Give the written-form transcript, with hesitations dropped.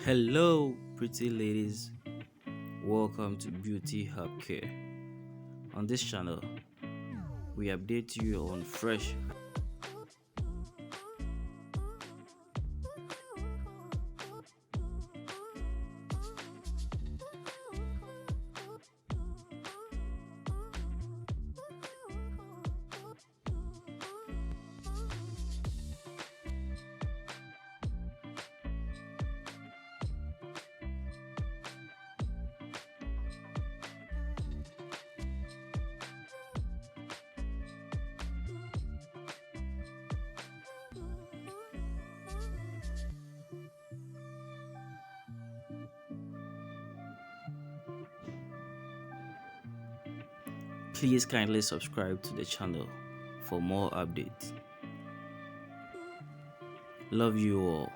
Hello, pretty ladies. Welcome to Beauty Hub Care. On this channel, we update you on fresh. Please kindly subscribe to the channel for more updates. Love you all.